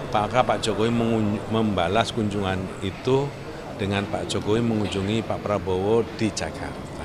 apakah Pak Jokowi membalas kunjungan itu dengan Pak Jokowi mengunjungi Pak Prabowo di Jakarta.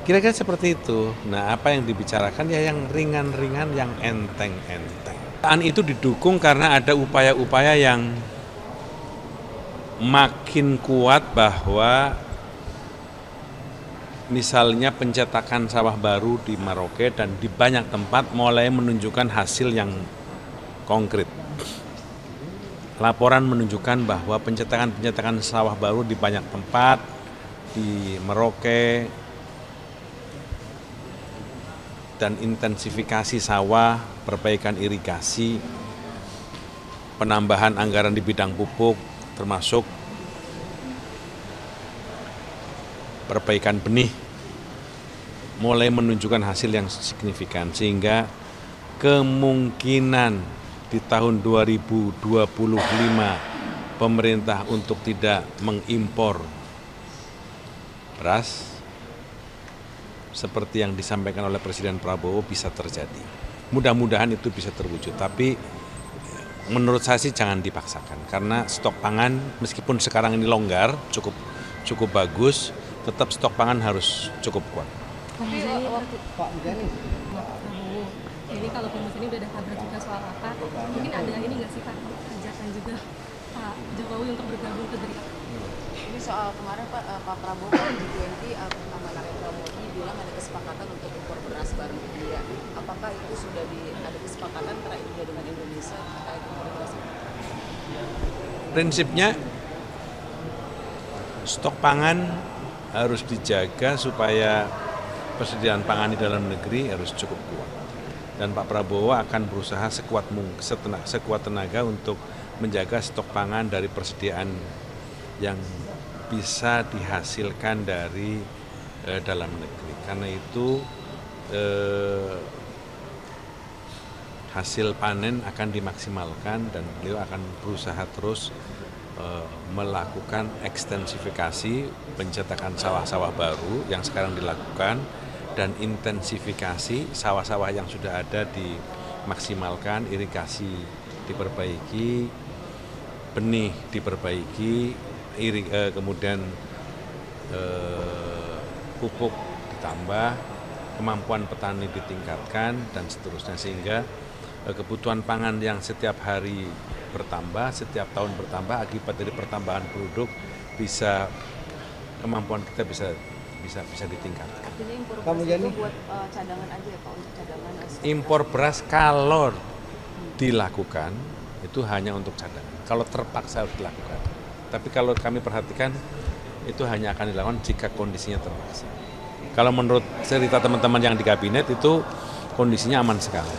Kira-kira seperti itu. Nah, apa yang dibicarakan ya yang ringan-ringan, yang enteng-enteng. Itu didukung karena ada upaya-upaya yang makin kuat bahwa misalnya pencetakan sawah baru di Merauke dan di banyak tempat mulai menunjukkan hasil yang konkret. Laporan menunjukkan bahwa pencetakan sawah baru di banyak tempat, di Merauke, dan intensifikasi sawah, perbaikan irigasi, penambahan anggaran di bidang pupuk, termasuk perbaikan benih, mulai menunjukkan hasil yang signifikan, sehingga kemungkinan di tahun 2025 pemerintah untuk tidak mengimpor beras seperti yang disampaikan oleh Presiden Prabowo bisa terjadi. Mudah-mudahan itu bisa terwujud, tapi menurut saya sih jangan dipaksakan, karena stok pangan meskipun sekarang ini longgar, cukup bagus, tetap stok pangan harus cukup kuat. Tapi waktu Pak Muzani, ini kalau Pak Muzani udah ada kabar juga soal apa, mungkin ada ini nggak sih Pak, ajakan juga Pak Jokowi untuk bergabung ke Gerindra? Ini soal kemarin Pak Prabowo G20 sama Narendra Modi bilang ada kesepakatan untuk impor beras baru India. Apakah itu sudah ada kesepakatan antara India dengan Indonesia terkait impor beras? Prinsipnya stok pangan harus dijaga supaya persediaan pangan di dalam negeri harus cukup kuat. Dan Pak Prabowo akan berusaha sekuat tenaga untuk menjaga stok pangan dari persediaan yang bisa dihasilkan dari dalam negeri. Karena itu hasil panen akan dimaksimalkan dan beliau akan berusaha terus melakukan ekstensifikasi pencetakan sawah-sawah baru yang sekarang dilakukan dan intensifikasi sawah-sawah yang sudah ada dimaksimalkan, irigasi diperbaiki, benih diperbaiki, kemudian pupuk ditambah, kemampuan petani ditingkatkan dan seterusnya, sehingga kebutuhan pangan yang setiap hari bertambah, setiap tahun bertambah akibat dari pertambahan penduduk, kemampuan kita bisa ditingkatkan. Artinya impor beras itu buat cadangan aja ya Pak, untuk cadangan? Impor beras kalau dilakukan itu hanya untuk cadangan, kalau terpaksa harus dilakukan. Tapi kalau kami perhatikan itu hanya akan dilakukan jika kondisinya terpaksa. Kalau menurut cerita teman-teman yang di kabinet itu kondisinya aman sekali.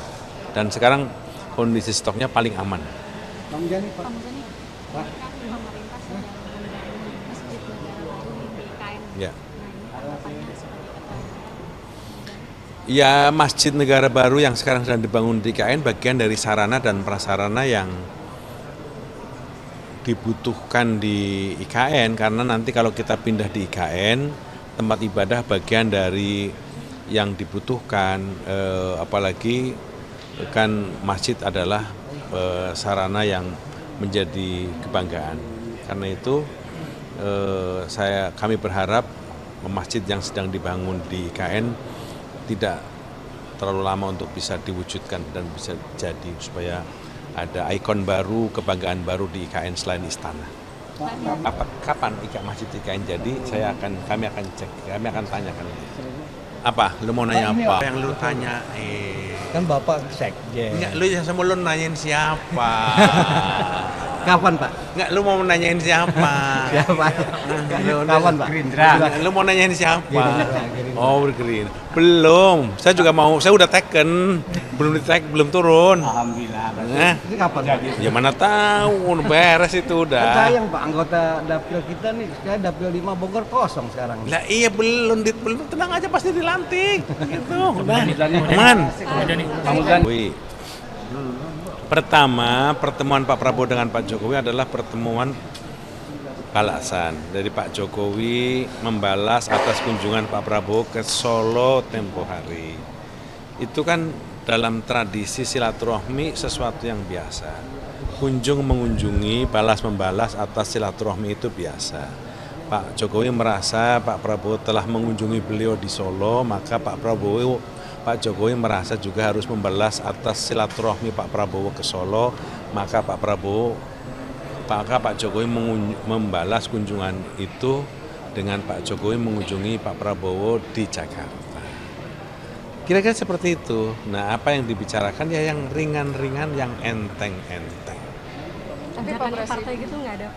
Dan sekarang kondisi stoknya paling aman. Pak Muzani, Pak. Pemerintah sedang membangun masjid negara baru di IKN. Ya. Harapannya seperti apa? Ya, masjid negara baru yang sekarang sedang dibangun di IKN bagian dari sarana dan prasarana yang dibutuhkan di IKN, karena nanti kalau kita pindah di IKN, tempat ibadah bagian dari yang dibutuhkan, apalagi kan masjid adalah sarana yang menjadi kebanggaan. Karena itu kami berharap masjid yang sedang dibangun di IKN tidak terlalu lama untuk bisa diwujudkan dan bisa jadi, supaya ada ikon baru, kebanggaan baru di IKN selain istana. Kapan masjid IKN jadi? Kami akan cek, kami akan tanyakan. Apa? Lu mau nanya apa? Yang lu tanya? Kan Bapak sekjen. Enggak, lu yang sama lu nanyain siapa? Kapan Pak? Enggak, lu mau nanyain siapa? Siapa? Kapan Pak? Gerindra. Lu mau nanyain siapa? Oh, Gerindra. Belum. Saya juga mau. Saya udah taken. Belum turun. Alhamdulillah. Ini kapan Pak? Ya mana tahu, beres itu udah. Kan sayang Pak, anggota dapil kita nih, saya dapil 5 Bogor kosong sekarang. Lah iya belum, tenang aja pasti dilantik. Gitu. Udah. Aman. Pertama, pertemuan Pak Prabowo dengan Pak Jokowi adalah pertemuan balasan dari Pak Jokowi membalas atas kunjungan Pak Prabowo ke Solo tempo hari. Itu kan dalam tradisi silaturahmi sesuatu yang biasa. Kunjung mengunjungi, balas membalas atas silaturahmi itu biasa. Pak Jokowi merasa Pak Prabowo telah mengunjungi beliau di Solo, maka Pak Jokowi merasa juga harus membalas atas silaturahmi Pak Prabowo ke Solo, maka Pak Jokowi membalas kunjungan itu dengan Pak Jokowi mengunjungi Pak Prabowo di Jakarta. Kira-kira seperti itu. Nah, apa yang dibicarakan ya yang ringan-ringan, yang enteng-enteng. Ajakan ke partai gitu nggak ada?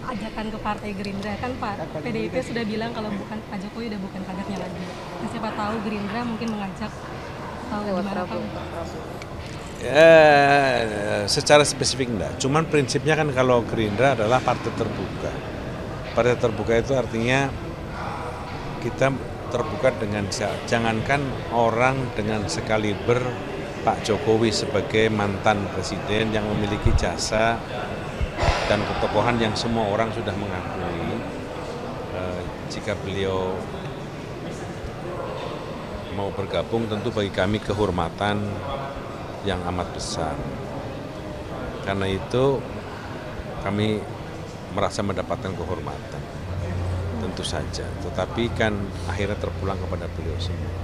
Ajakan ke partai Gerindra kan Pak PDIP sudah bilang kalau bukan Pak Jokowi udah bukan kadernya lagi. Nah, siapa tahu Gerindra mungkin mengajak atau gimana Pak? Secara spesifik enggak. Cuman prinsipnya kan kalau Gerindra adalah partai terbuka. Partai terbuka itu artinya kita terbuka dengan jangankan orang dengan sekaliber Pak Jokowi sebagai mantan presiden yang memiliki jasa dan ketokohan yang semua orang sudah mengakui, jika beliau mau bergabung tentu bagi kami kehormatan yang amat besar. Karena itu kami merasa mendapatkan kehormatan, tentu saja. Tetapi kan akhirnya terpulang kepada beliau semua.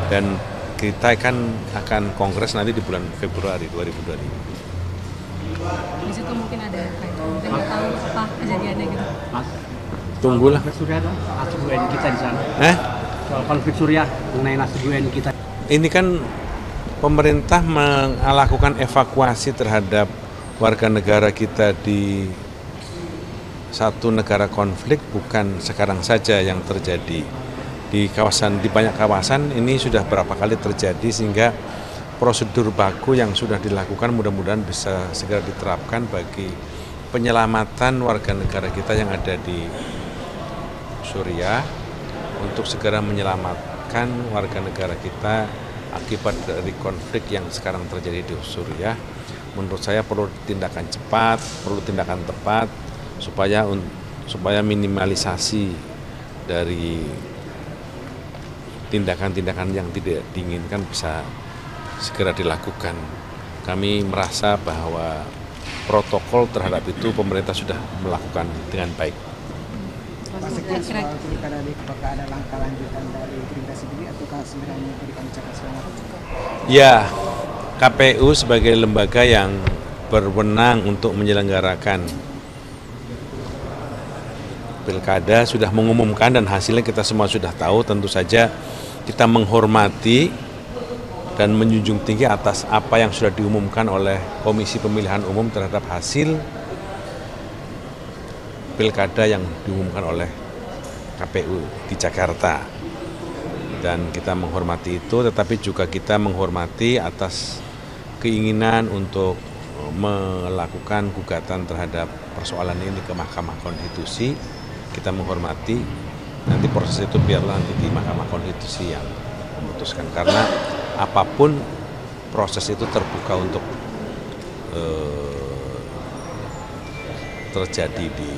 Dan kita kan akan kongres nanti di bulan Februari 2025. Di situ mungkin ada kita nggak tahu apa kejadiannya gitu. Mas, Tunggulah. konflik Suriah itu nasib UN kita di sana. Soal konflik Suriah mengenai nasib UN kita. Ini kan pemerintah melakukan evakuasi terhadap warga negara kita di satu negara konflik bukan sekarang saja yang terjadi. Di banyak kawasan ini sudah berapa kali terjadi sehingga prosedur baku yang sudah dilakukan mudah-mudahan bisa segera diterapkan bagi penyelamatan warga negara kita yang ada di Suriah untuk segera menyelamatkan warga negara kita akibat dari konflik yang sekarang terjadi di Suriah. Menurut saya perlu tindakan cepat, perlu tindakan tepat supaya minimalisasi dari tindakan-tindakan yang tidak diinginkan bisa segera dilakukan. Kami merasa bahwa protokol terhadap itu pemerintah sudah melakukan dengan baik. Pak Sekjen, soal pilkada apakah ada langkah lanjutan dari Gerindra sendiri ataukah sebenarnya memberikan ucapan selamat? Ya, KPU sebagai lembaga yang berwenang untuk menyelenggarakan pilkada sudah mengumumkan dan hasilnya kita semua sudah tahu. Tentu saja kita menghormati dan menjunjung tinggi atas apa yang sudah diumumkan oleh Komisi Pemilihan Umum terhadap hasil pilkada yang diumumkan oleh KPU di Jakarta. Dan kita menghormati itu, tetapi juga kita menghormati atas keinginan untuk melakukan gugatan terhadap persoalan ini ke Mahkamah Konstitusi. Kita menghormati, nanti proses itu biarlah nanti di Mahkamah Konstitusi yang memutuskan. Karena apapun proses itu terbuka untuk terjadi di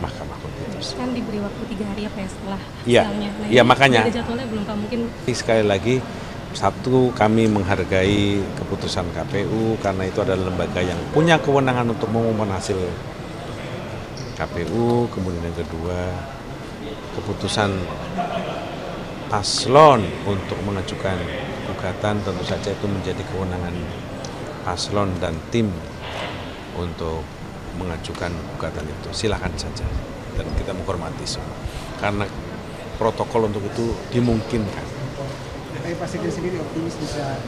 Mahkamah Konstitusi. Kan diberi waktu 3 hari apa ya setelah Iya, sidangnya. Nah, iya makanya. Ada jadwalnya belum Pak mungkin. Sekali lagi, satu kami menghargai keputusan KPU karena itu adalah lembaga yang punya kewenangan untuk mengumumkan hasil KPU. Kemudian yang kedua, keputusan paslon untuk mengajukan gugatan tentu saja itu menjadi kewenangan paslon dan tim untuk mengajukan gugatan itu. Silakan saja dan kita menghormati semua karena protokol untuk itu dimungkinkan. Tapi Pak Sekjen sendiri optimis bisa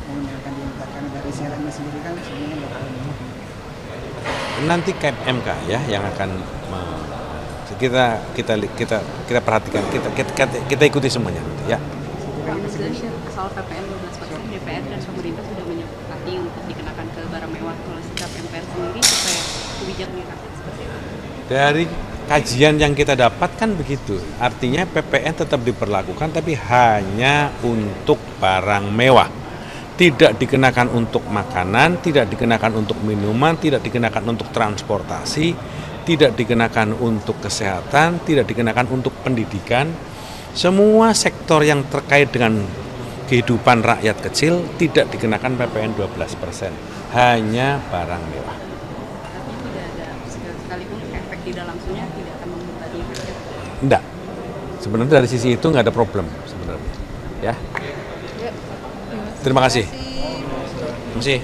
mengundurkan diri karena dari siarannya sendiri kan sebenarnya nggak tahu. Nanti KMK ya yang akan kita perhatikan, kita ikuti semuanya ya. Pak Muzani, soal PPN 12% DPR dan pemerintah sudah menyepakati untuk dikenakan ke barang mewah. Kalau sikap MPR sendiri supaya kebijakan rakyat seperti apa? Dari kajian yang kita dapatkan begitu, artinya PPN tetap diperlakukan tapi hanya untuk barang mewah. Tidak dikenakan untuk makanan, tidak dikenakan untuk minuman, tidak dikenakan untuk transportasi, tidak dikenakan untuk kesehatan, tidak dikenakan untuk pendidikan, semua sektor yang terkait dengan kehidupan rakyat kecil tidak dikenakan PPN 12%, hanya barang mewah. Artinya tidak ada sekalipun efek tidak langsungnya tidak akan membebani rakyat. Enggak. Sebenarnya dari sisi itu nggak ada problem sebenarnya. Ya. Terima kasih. Terima kasih.